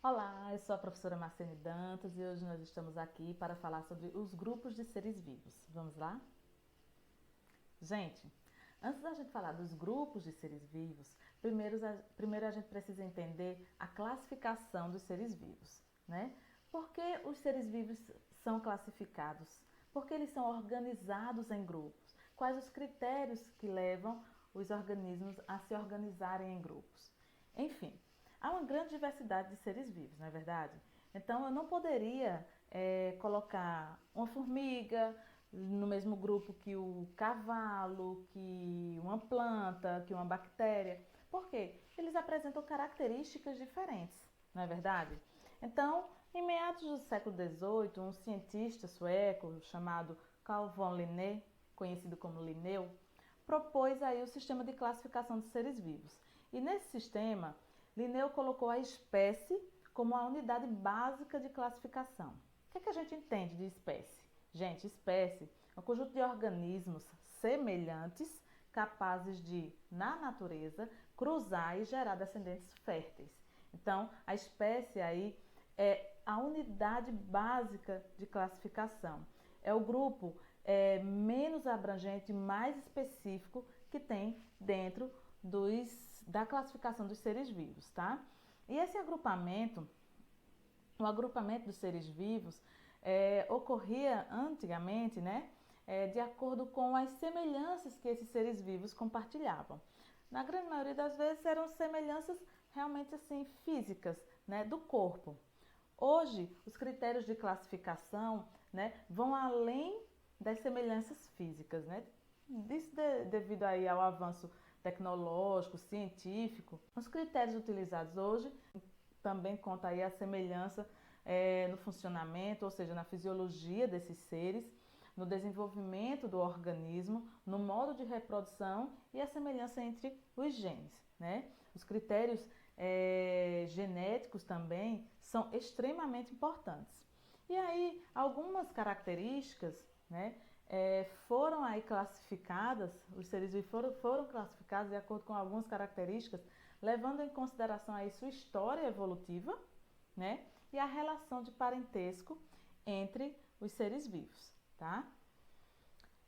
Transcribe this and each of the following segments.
Olá, eu sou a professora Marcene Dantas e hoje nós estamos aqui para falar sobre os grupos de seres vivos. Vamos lá? Gente, antes da gente falar dos grupos de seres vivos, primeiro a gente precisa entender a classificação dos seres vivos, né? Por que os seres vivos são classificados? Por que eles são organizados em grupos? Quais os critérios que levam os organismos a se organizarem em grupos? Enfim, há uma grande diversidade de seres vivos, não é verdade? Então eu não poderia colocar uma formiga no mesmo grupo que o cavalo, que uma planta, que uma bactéria. Por quê? Eles apresentam características diferentes, não é verdade? Então, em meados do século XVIII, um cientista sueco chamado Carl von Linné, conhecido como Linneu, propôs aí o sistema de classificação de seres vivos. E nesse sistema, Linneu colocou a espécie como a unidade básica de classificação. O que a gente entende de espécie? Gente, espécie é um conjunto de organismos semelhantes capazes de, na natureza, cruzar e gerar descendentes férteis. Então, a espécie aí é a unidade básica de classificação. É o grupo menos abrangente, mais específico que tem dentro da classificação dos seres vivos, tá? E esse agrupamento, o agrupamento dos seres vivos, ocorria antigamente, né? De acordo com as semelhanças que esses seres vivos compartilhavam. Na grande maioria das vezes eram semelhanças realmente assim físicas, né, do corpo. Hoje, os critérios de classificação, né, vão além das semelhanças físicas, né? Isso devido aí ao avanço tecnológico, científico. Os critérios utilizados hoje também conta aí a semelhança no funcionamento, ou seja, na fisiologia desses seres, no desenvolvimento do organismo, no modo de reprodução e a semelhança entre os genes, né? Os critérios genéticos também são extremamente importantes. E aí, algumas características, né, foram aí classificadas, os seres vivos foram classificados de acordo com algumas características, levando em consideração aí sua história evolutiva, né, e a relação de parentesco entre os seres vivos, tá?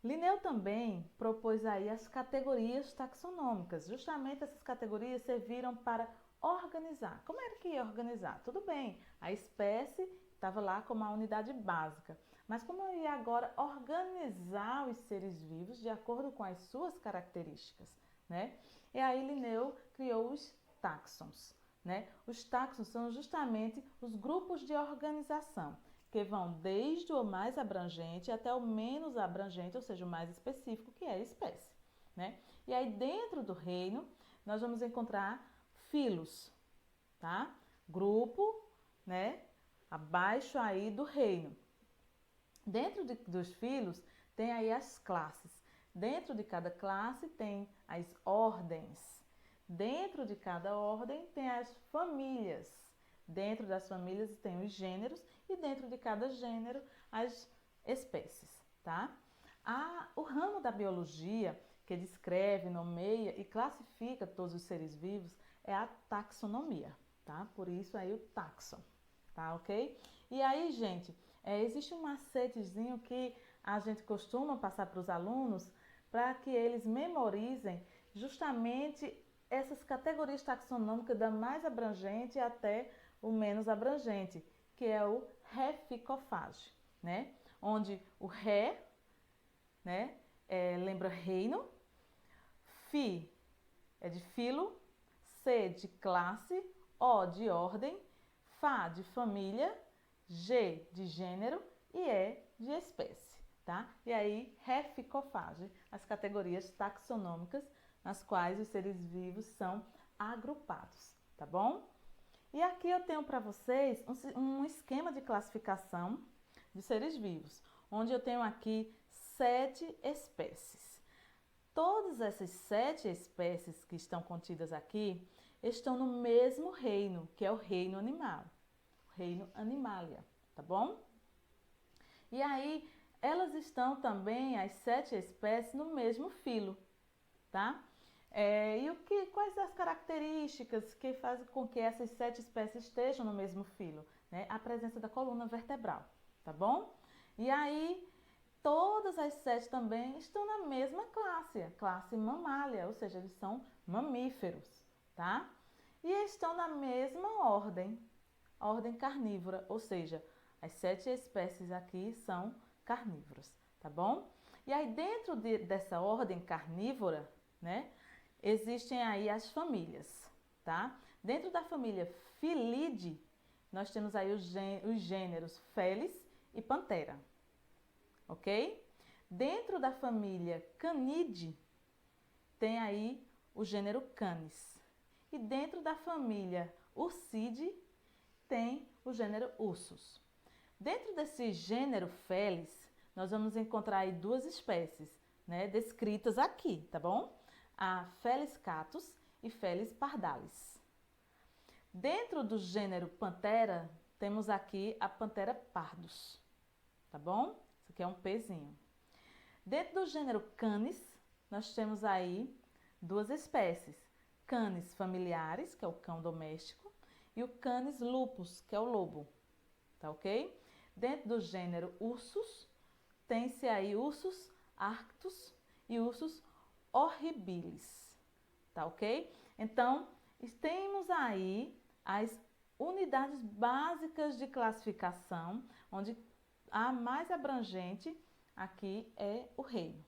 Linneu também propôs aí as categorias taxonômicas. Justamente essas categorias serviram para organizar. Como era que ia organizar? Tudo bem, a espécie estava lá como a unidade básica, mas como eu ia agora organizar os seres vivos de acordo com as suas características, né? E aí Linneu criou os táxons, né? Os táxons são justamente os grupos de organização que vão desde o mais abrangente até o menos abrangente, ou seja, o mais específico, que é a espécie, né? E aí dentro do reino nós vamos encontrar filos, tá? Grupo, né? Abaixo aí do reino. Dentro dos filos tem aí as classes. Dentro de cada classe tem as ordens. Dentro de cada ordem tem as famílias. Dentro das famílias tem os gêneros e dentro de cada gênero as espécies, tá? O ramo da biologia que descreve, nomeia e classifica todos os seres vivos é a taxonomia, tá? Por isso aí o taxon, tá ok? E aí, gente, existe um macetezinho que a gente costuma passar para os alunos para que eles memorizem justamente essas categorias taxonômicas da mais abrangente até o menos abrangente, que é o reficofage, né? Onde o ré, né, lembra reino, fi é de filo, C de classe, O de ordem, Fá de família, G de gênero e E de espécie, tá? E aí, reficofage, as categorias taxonômicas nas quais os seres vivos são agrupados, tá bom? E aqui eu tenho para vocês um esquema de classificação de seres vivos, onde eu tenho aqui 7 espécies. Todas essas 7 espécies que estão contidas aqui estão no mesmo reino, que é o reino animal, o reino Animalia, tá bom? E aí, elas estão também, as 7 espécies, no mesmo filo, tá? Quais as características que fazem com que essas 7 espécies estejam no mesmo filo? Né? A presença da coluna vertebral, tá bom? E aí, todas as 7 também estão na mesma classe, a classe mamália, ou seja, eles são mamíferos, tá? E estão na mesma ordem, a ordem carnívora, ou seja, as 7 espécies aqui são carnívoras, tá bom? E aí, dentro dessa ordem carnívora, né, existem aí as famílias, tá? Dentro da família Felidae, nós temos aí os gêneros Felis e Panthera, ok? Dentro da família Canidae, tem aí o gênero Canis. E dentro da família Ursidae, tem o gênero Ursus. Dentro desse gênero Felis, nós vamos encontrar aí 2 espécies, né, descritas aqui, tá bom? A Felis catus e Felis pardalis. Dentro do gênero Panthera, temos aqui a Panthera pardus, tá bom? Isso aqui é um Pzinho. Dentro do gênero Canis, nós temos aí 2 espécies, Canis familiaris, que é o cão doméstico, e o Canis lupus, que é o lobo, tá ok? Dentro do gênero Ursus, tem-se aí Ursus arctos e Ursus horribilis, tá ok? Então, temos aí as unidades básicas de classificação, onde a mais abrangente aqui é o reino.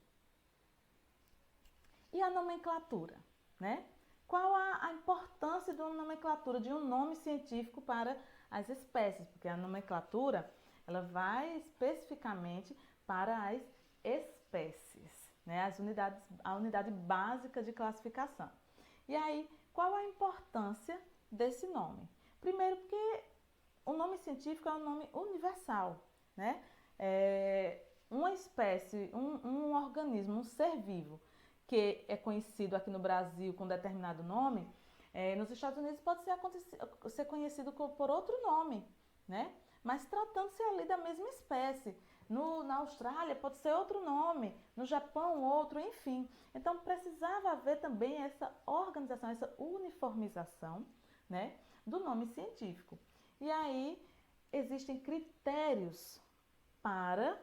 E a nomenclatura, né? Qual a importância de uma nomenclatura, de um nome científico para as espécies? Porque a nomenclatura, ela vai especificamente para as espécies, né? A unidade básica de classificação. E aí, qual a importância desse nome? Primeiro, porque o nome científico é um nome universal, né? Uma espécie, um organismo, um ser vivo, que é conhecido aqui no Brasil com determinado nome, nos Estados Unidos pode ser conhecido por outro nome, né? Mas tratando-se ali da mesma espécie. Na Austrália pode ser outro nome, no Japão outro, enfim. Então precisava haver também essa organização, essa uniformização, né, do nome científico. E aí existem critérios para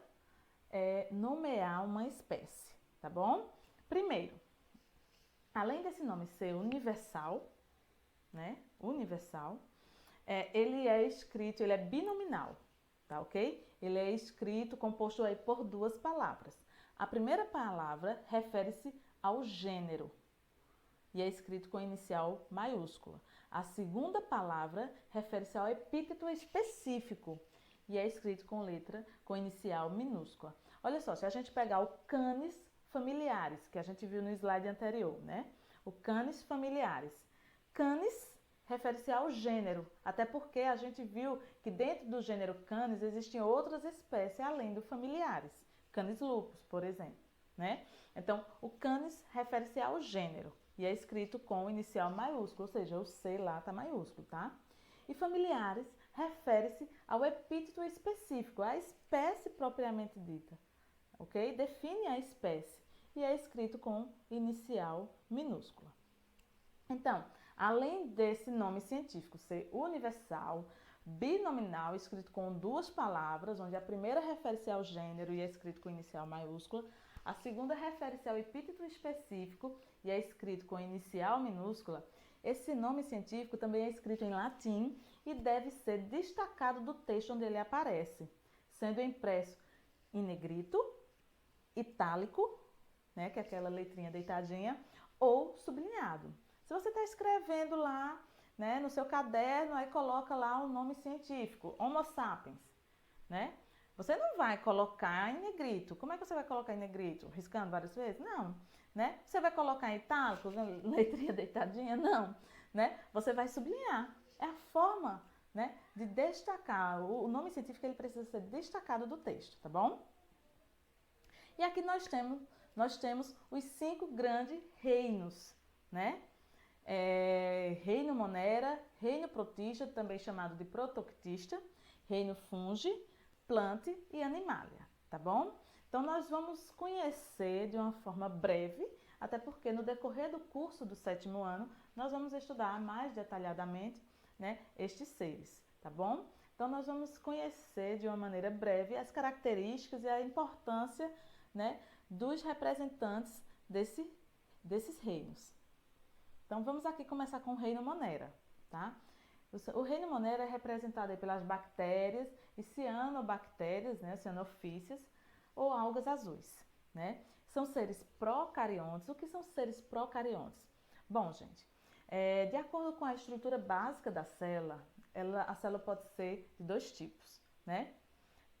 nomear uma espécie, tá bom? Primeiro, além desse nome ser universal, né? Universal, ele é escrito, ele é binominal, tá ok? Ele é escrito, composto aí por 2 palavras. A primeira palavra refere-se ao gênero e é escrito com inicial maiúscula. A segunda palavra refere-se ao epíteto específico e é escrito com inicial minúscula. Olha só, se a gente pegar o Canis familiaris, que a gente viu no slide anterior, né? O Canis familiaris. Canis refere-se ao gênero, até porque a gente viu que dentro do gênero Canis existem outras espécies além do familiaris. Canis lupus, por exemplo, né? Então, o Canis refere-se ao gênero e é escrito com inicial maiúsculo, ou seja, o C lá está maiúsculo, tá? E familiaris refere-se ao epíteto específico, à espécie propriamente dita, ok? Define a espécie e é escrito com inicial minúscula. Então, além desse nome científico ser universal, binominal, escrito com 2 palavras, onde a primeira refere-se ao gênero e é escrito com inicial maiúscula, a segunda refere-se ao epíteto específico e é escrito com inicial minúscula, esse nome científico também é escrito em latim e deve ser destacado do texto onde ele aparece, sendo impresso em negrito, itálico, né, que é aquela letrinha deitadinha, ou sublinhado. Se você está escrevendo lá, né, no seu caderno, aí coloca lá o nome científico, Homo sapiens, né? Você não vai colocar em negrito. Como é que você vai colocar em negrito? Riscando várias vezes? Não, né? Você vai colocar em itálico, letrinha deitadinha? Não, né? Você vai sublinhar. É a forma, né, de destacar. O nome científico ele precisa ser destacado do texto, tá bom? E aqui nós temos os 5 grandes reinos, né? Reino Monera, Reino Protista, também chamado de Protoctista, Reino Fungi, Plante e Animalia, tá bom? Então nós vamos conhecer de uma forma breve Até porque no decorrer do curso do 7º ano, nós vamos estudar mais detalhadamente, né, estes seres, tá bom? Então, nós vamos conhecer de uma maneira breve as características e a importância, né, dos representantes desses reinos. Então, vamos aqui começar com o reino Monera, tá? O reino Monera é representado aí pelas bactérias e cianobactérias, né, cianofícias, ou algas azuis, né? São seres procariontes. O que são seres procariontes? Bom, gente, de acordo com a estrutura básica da célula, a célula pode ser de dois tipos, né?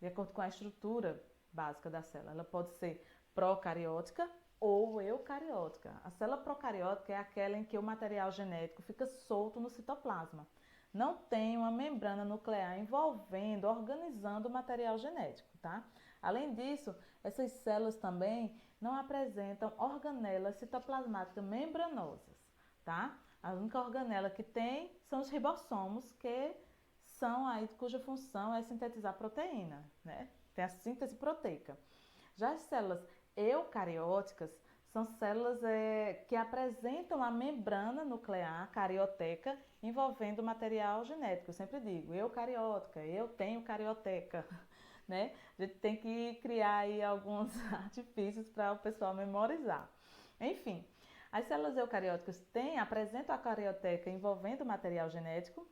De acordo com a estrutura básica da célula, ela pode ser procariótica ou eucariótica. A célula procariótica é aquela em que o material genético fica solto no citoplasma. Não tem uma membrana nuclear envolvendo, organizando o material genético, tá? Além disso, essas células também não apresentam organelas citoplasmáticas membranosas, tá? A única organela que tem são os ribossomos, que são aí, cuja função é sintetizar proteína, né? Tem a síntese proteica. Já as células eucarióticas são células que apresentam a membrana nuclear carioteca envolvendo o material genético. Eu sempre digo, eucariótica, eu tenho carioteca, né? A gente tem que criar aí alguns artifícios para o pessoal memorizar. Enfim, as células eucarióticas apresentam a carioteca envolvendo o material genético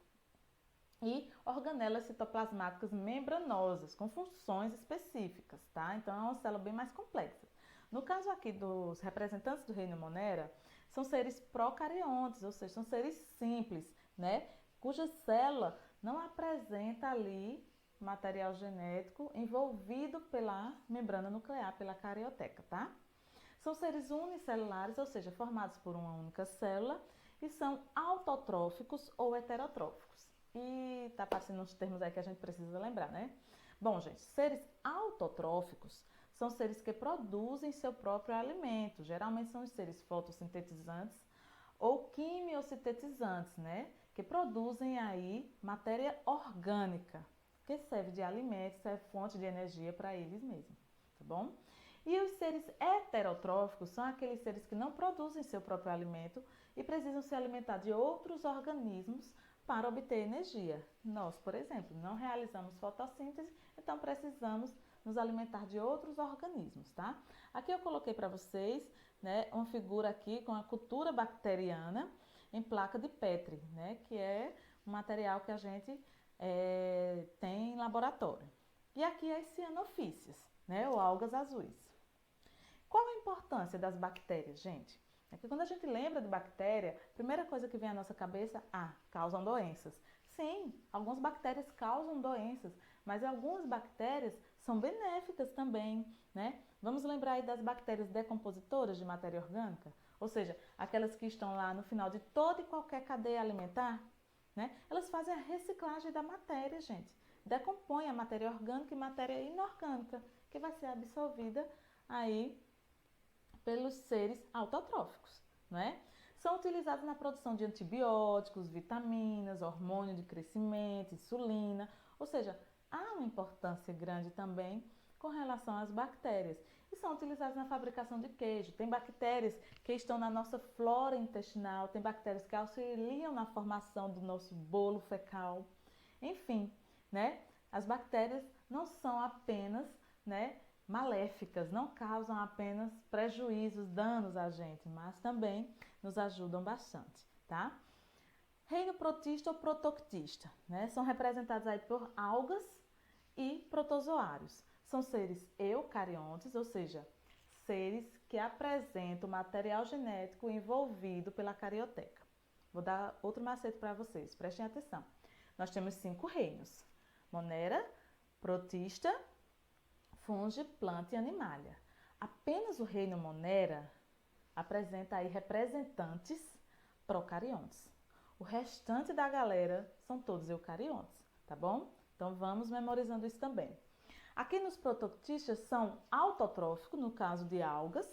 e organelas citoplasmáticas membranosas, com funções específicas, tá? Então, é uma célula bem mais complexa. No caso aqui dos representantes do reino Monera, são seres procariontes, ou seja, são seres simples, né? Cuja célula não apresenta ali material genético envolvido pela membrana nuclear, pela carioteca, tá? São seres unicelulares, ou seja, formados por uma única célula, e são autotróficos ou heterotróficos. E tá passando uns termos aí que a gente precisa lembrar, né? Bom, gente, seres autotróficos são seres que produzem seu próprio alimento. Geralmente são os seres fotossintetizantes ou quimiosintetizantes, né? Que produzem aí matéria orgânica, que serve de alimento, serve fonte de energia para eles mesmos, tá bom? E os seres heterotróficos são aqueles seres que não produzem seu próprio alimento e precisam se alimentar de outros organismos para obter energia. Nós, por exemplo, não realizamos fotossíntese, então precisamos nos alimentar de outros organismos, tá? Aqui eu coloquei para vocês, né, uma figura aqui com a cultura bacteriana em placa de Petri, né, que é um material que a gente tem em laboratório. E aqui as cianofícias, né, ou algas azuis. Qual a importância das bactérias, gente? É que quando a gente lembra de bactéria, a primeira coisa que vem à nossa cabeça, causam doenças. Sim, algumas bactérias causam doenças, mas algumas bactérias são benéficas também, né? Vamos lembrar aí das bactérias decompositoras de matéria orgânica? Ou seja, aquelas que estão lá no final de toda e qualquer cadeia alimentar, né? Elas fazem a reciclagem da matéria, gente. Decompõem a matéria orgânica e matéria inorgânica, que vai ser absorvida aí pelos seres autotróficos, não é? São utilizados na produção de antibióticos, vitaminas, hormônio de crescimento, insulina, ou seja, há uma importância grande também com relação às bactérias. E são utilizados na fabricação de queijo. Tem bactérias que estão na nossa flora intestinal, tem bactérias que auxiliam na formação do nosso bolo fecal. Enfim, né? As bactérias não são apenas, né, maléficas, não causam apenas prejuízos, danos a gente, mas também nos ajudam bastante, tá? Reino protista ou protoctista, né? São representados aí por algas e protozoários. São seres eucariontes, ou seja, seres que apresentam material genético envolvido pela carioteca. Vou dar outro macete para vocês, prestem atenção. Nós temos 5 reinos: Monera, protista, fungi, planta e animalia. Apenas o reino Monera apresenta aí representantes procariontes. O restante da galera são todos eucariontes, tá bom? Então vamos memorizando isso também. Aqui nos protoctistas são autotróficos, no caso de algas,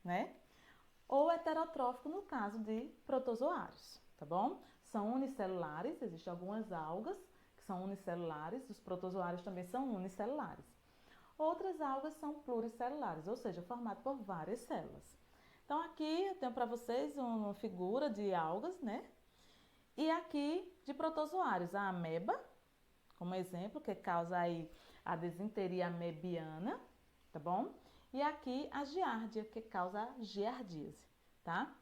né? Ou heterotrófico no caso de protozoários, tá bom? São unicelulares, existem algumas algas que são unicelulares, os protozoários também são unicelulares. Outras algas são pluricelulares, ou seja, formadas por várias células. Então aqui eu tenho para vocês uma figura de algas, né? E aqui de protozoários, a ameba, como exemplo, que causa aí a desinteria amebiana, tá bom? E aqui a giardia, que causa a giardíase, tá?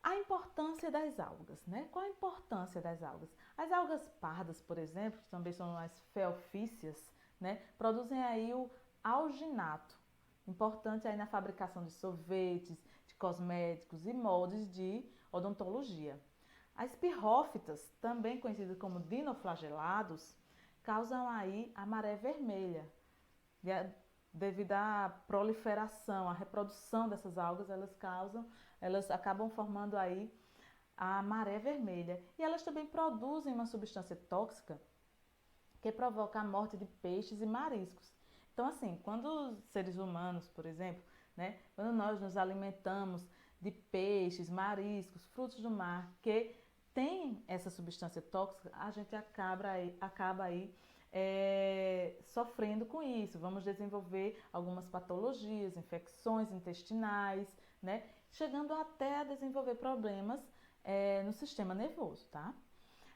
A importância das algas, né? Qual a importância das algas? As algas pardas, por exemplo, que também são as feofícias, né? Produzem aí o alginato, importante aí na fabricação de sorvetes, de cosméticos e moldes de odontologia. As pirrófitas, também conhecidas como dinoflagelados, causam aí a maré vermelha. Devido à proliferação, à reprodução dessas algas, elas acabam formando aí a maré vermelha. E elas também produzem uma substância tóxica que provoca a morte de peixes e mariscos. Então, assim, quando os seres humanos, por exemplo, né, quando nós nos alimentamos de peixes, mariscos, frutos do mar, que tem essa substância tóxica, a gente acaba aí sofrendo com isso. Vamos desenvolver algumas patologias, infecções intestinais, né? Chegando até a desenvolver problemas no sistema nervoso, tá?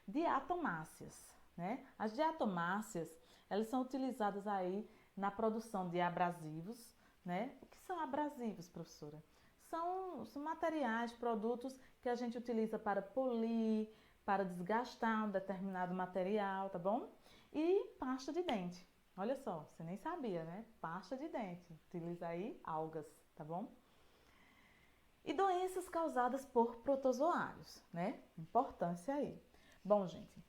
Diatomáceas, né? As diatomáceas, elas são utilizadas aí na produção de abrasivos, né? O que são abrasivos, professora? São materiais, produtos que a gente utiliza para polir, para desgastar um determinado material, tá bom? E pasta de dente. Olha só, você nem sabia, né? Pasta de dente. Utiliza aí algas, tá bom? E doenças causadas por protozoários, né? Importância aí. Bom, gente,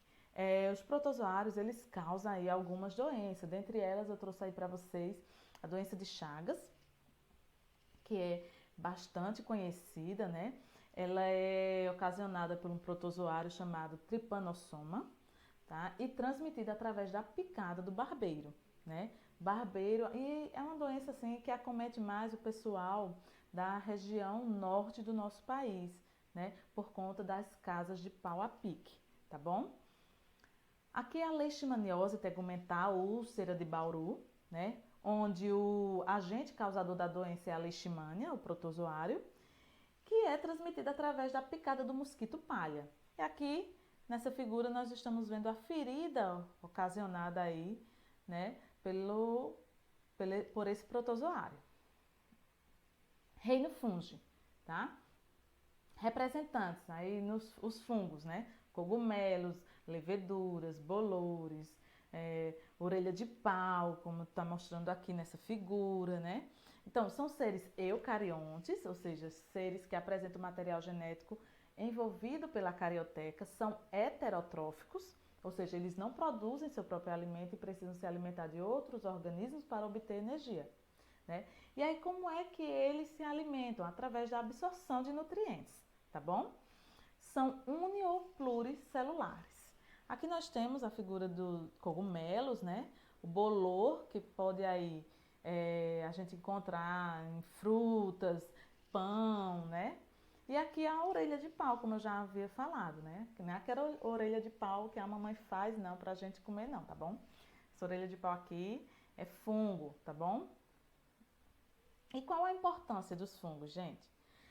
os protozoários, eles causam aí algumas doenças. Dentre elas, eu trouxe aí para vocês a doença de Chagas, que é bastante conhecida, né? Ela é ocasionada por um protozoário chamado Trypanosoma, tá? E transmitida através da picada do barbeiro, né? Barbeiro, e é uma doença assim que acomete mais o pessoal da região norte do nosso país, né? Por conta das casas de pau a pique, tá bom? Aqui é a leishmaniose tegumental, úlcera de Bauru, né? Onde o agente causador da doença é a leishmania, o protozoário, que é transmitida através da picada do mosquito palha. E aqui, nessa figura, nós estamos vendo a ferida ocasionada aí, né, por esse protozoário. Reino fungi, tá? Representantes aí os fungos, né? Cogumelos, leveduras, bolores, orelha de pau, como está mostrando aqui nessa figura, né? Então, são seres eucariontes, ou seja, seres que apresentam material genético envolvido pela carioteca, são heterotróficos, ou seja, eles não produzem seu próprio alimento e precisam se alimentar de outros organismos para obter energia, né? E aí, como é que eles se alimentam? Através da absorção de nutrientes, tá bom? São uni ou pluricelulares. Aqui nós temos a figura dos cogumelos, né? O bolor, que pode aí a gente encontrar em frutas, pão, né? E aqui a orelha de pau, como eu já havia falado, né? Que não é aquela orelha de pau que a mamãe faz, não, pra gente comer, não, tá bom? Essa orelha de pau aqui é fungo, tá bom? E qual a importância dos fungos, gente?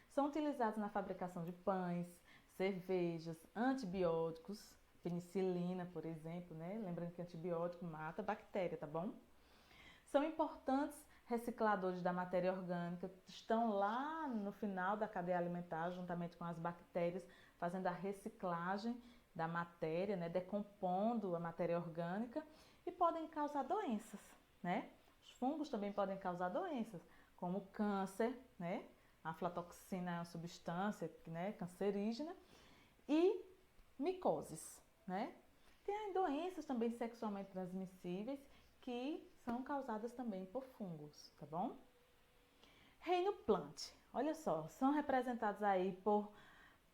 São utilizados na fabricação de pães, cervejas, antibióticos, penicilina, por exemplo, né? Lembrando que antibiótico mata bactéria, tá bom? São importantes recicladores da matéria orgânica, estão lá no final da cadeia alimentar, juntamente com as bactérias, fazendo a reciclagem da matéria, né? Decompondo a matéria orgânica e podem causar doenças, né? Os fungos também podem causar doenças, como câncer, né? A aflatoxina é uma substância, né, cancerígena, e micoses, né? Tem doenças também sexualmente transmissíveis que são causadas também por fungos, tá bom? Reino plant, olha só, são representados aí por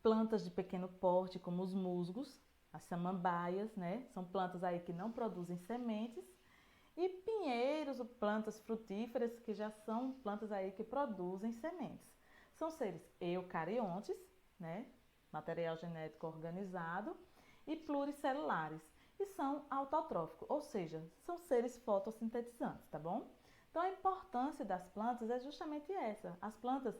plantas de pequeno porte, como os musgos, as samambaias, né? São plantas aí que não produzem sementes, e pinheiros, plantas frutíferas, que já são plantas aí que produzem sementes. São seres eucariontes, né? Material genético organizado, e pluricelulares, e são autotróficos, ou seja, são seres fotossintetizantes, tá bom? Então a importância das plantas é justamente essa. As plantas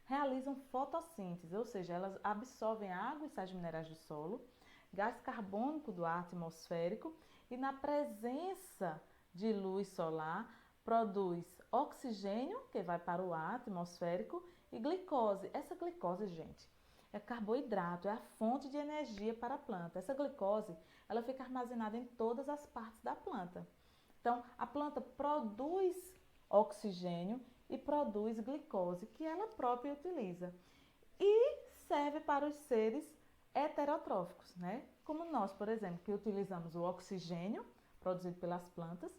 realizam fotossíntese, ou seja, elas absorvem água e sais minerais do solo, gás carbônico do ar atmosférico e na presença de luz solar produz oxigênio, que vai para o ar atmosférico, e glicose. Essa glicose, gente, é carboidrato, é a fonte de energia para a planta. Essa glicose, ela fica armazenada em todas as partes da planta. Então, a planta produz oxigênio e produz glicose, que ela própria utiliza. E serve para os seres heterotróficos, né? Como nós, por exemplo, que utilizamos o oxigênio produzido pelas plantas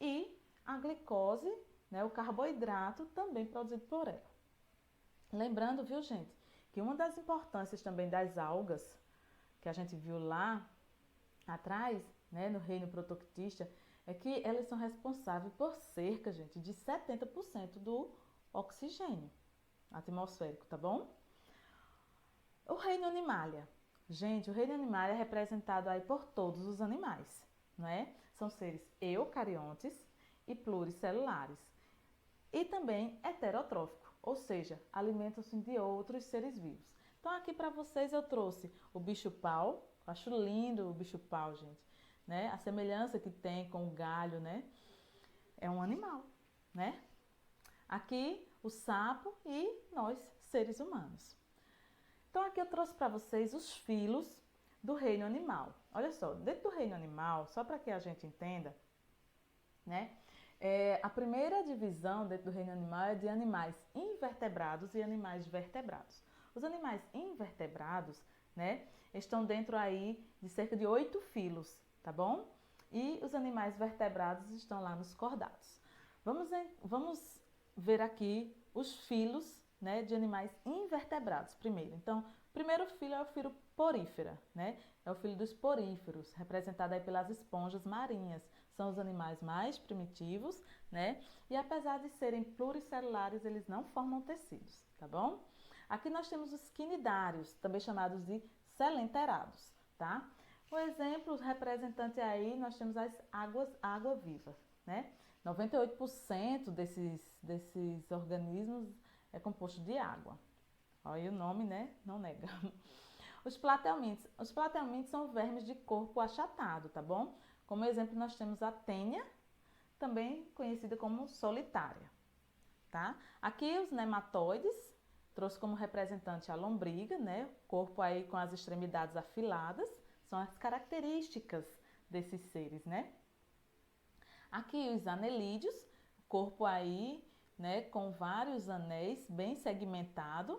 e a glicose, né, o carboidrato também produzido por ela. Lembrando, viu, gente, que uma das importâncias também das algas, que a gente viu lá atrás, né, no reino protoctista, é que elas são responsáveis por cerca, gente, de 70% do oxigênio atmosférico, tá bom? O reino animalia. Gente, o reino animalia é representado aí por todos os animais, não é? São seres eucariontes e pluricelulares. E também heterotrófico, ou seja, alimentam-se de outros seres vivos. Então aqui para vocês eu trouxe o bicho-pau. Acho lindo o bicho-pau, gente, né? A semelhança que tem com o galho, né? É um animal, né? Aqui o sapo e nós, seres humanos. Então aqui eu trouxe para vocês os filos do reino animal. Olha só, dentro do reino animal, só para que a gente entenda, né? A primeira divisão dentro do reino animal é de animais invertebrados e animais vertebrados. Os animais invertebrados, né, estão dentro aí de cerca de 8 filos, tá bom? E os animais vertebrados estão lá nos cordados. Vamos ver aqui os filos, né, de animais invertebrados primeiro. Então, o primeiro filo é o filo porífera, né? É o filo dos poríferos, representado aí pelas esponjas marinhas. São os animais mais primitivos, né? E apesar de serem pluricelulares, eles não formam tecidos, tá bom? Aqui nós temos os quinidários, também chamados de selenterados, tá? Por exemplo, os representantes aí, nós temos as água-viva, né? 98% desses organismos é composto de água. Olha o nome, né? Não nega. Os platelmintes. Os platelmintes são vermes de corpo achatado, tá bom? Como exemplo, nós temos a tênia, também conhecida como solitária, tá? Aqui os nematóides, trouxe como representante a lombriga, né? Corpo aí com as extremidades afiladas, são as características desses seres, né? Aqui os anelídeos, corpo aí, né, com vários anéis, bem segmentado.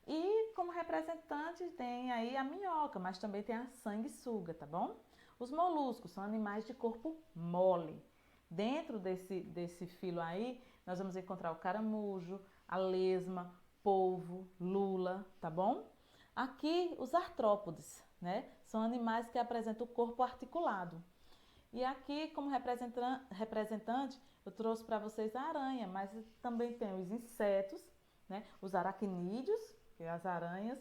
E como representante tem aí a minhoca, mas também tem a sanguessuga, tá bom? Os moluscos são animais de corpo mole. Dentro desse filo aí, nós vamos encontrar o caramujo, a lesma, polvo, lula, tá bom? Aqui os artrópodes, né? São animais que apresentam o corpo articulado. E aqui, como representante, eu trouxe para vocês a aranha, mas também tem os insetos, né? Os aracnídeos, que as aranhas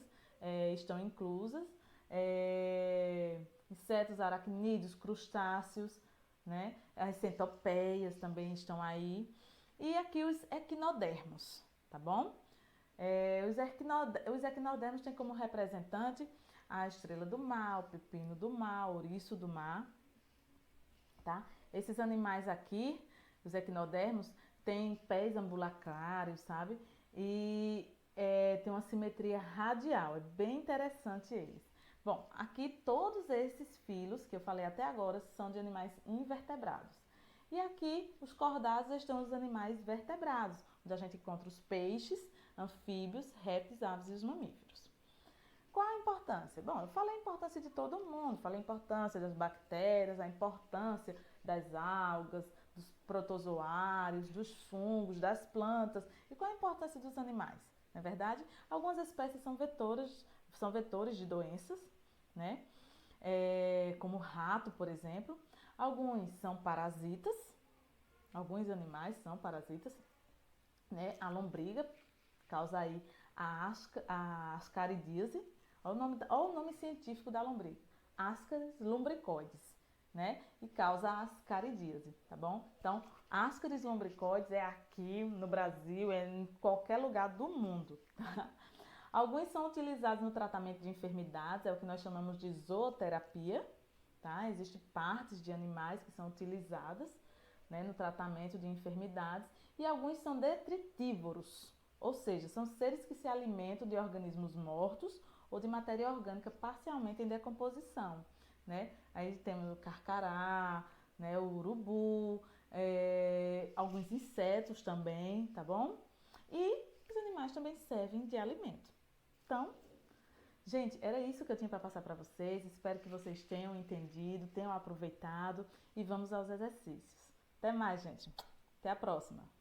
estão inclusas, insetos aracnídeos, crustáceos, né? As centopeias também estão aí. E aqui os equinodermos, tá bom? Os equinodermos têm como representante a estrela do mar, o pepino do mar, o ouriço do mar, tá? Esses animais aqui, os equinodermos, têm pés ambulacrários, sabe? E tem uma simetria radial, é bem interessante eles. Bom, aqui todos esses filos que eu falei até agora são de animais invertebrados. E aqui os cordados estão os animais vertebrados, onde a gente encontra os peixes, anfíbios, répteis, aves e os mamíferos. Qual a importância? Bom, eu falei a importância de todo mundo, falei a importância das bactérias, a importância das algas, dos protozoários, dos fungos, das plantas. E qual a importância dos animais? Não é verdade? Algumas espécies são vetores de doenças, né? Como o rato, por exemplo. Alguns são parasitas, alguns animais são parasitas, né? A lombriga causa aí a ascaridíase. Olha o nome científico da lombriga, Ascaris lumbricoides, né? E causa ascaridíase, tá bom? Então, Ascaris lumbricoides é aqui no Brasil, é em qualquer lugar do mundo, tá? Alguns são utilizados no tratamento de enfermidades, é o que nós chamamos de zooterapia, tá? Existem partes de animais que são utilizadas, né, no tratamento de enfermidades, e alguns são detritívoros, ou seja, são seres que se alimentam de organismos mortos ou de matéria orgânica parcialmente em decomposição, né? Aí temos o carcará, né, o urubu, alguns insetos também, tá bom? E os animais também servem de alimento. Então, gente, era isso que eu tinha para passar para vocês. Espero que vocês tenham entendido, tenham aproveitado e vamos aos exercícios. Até mais, gente. Até a próxima.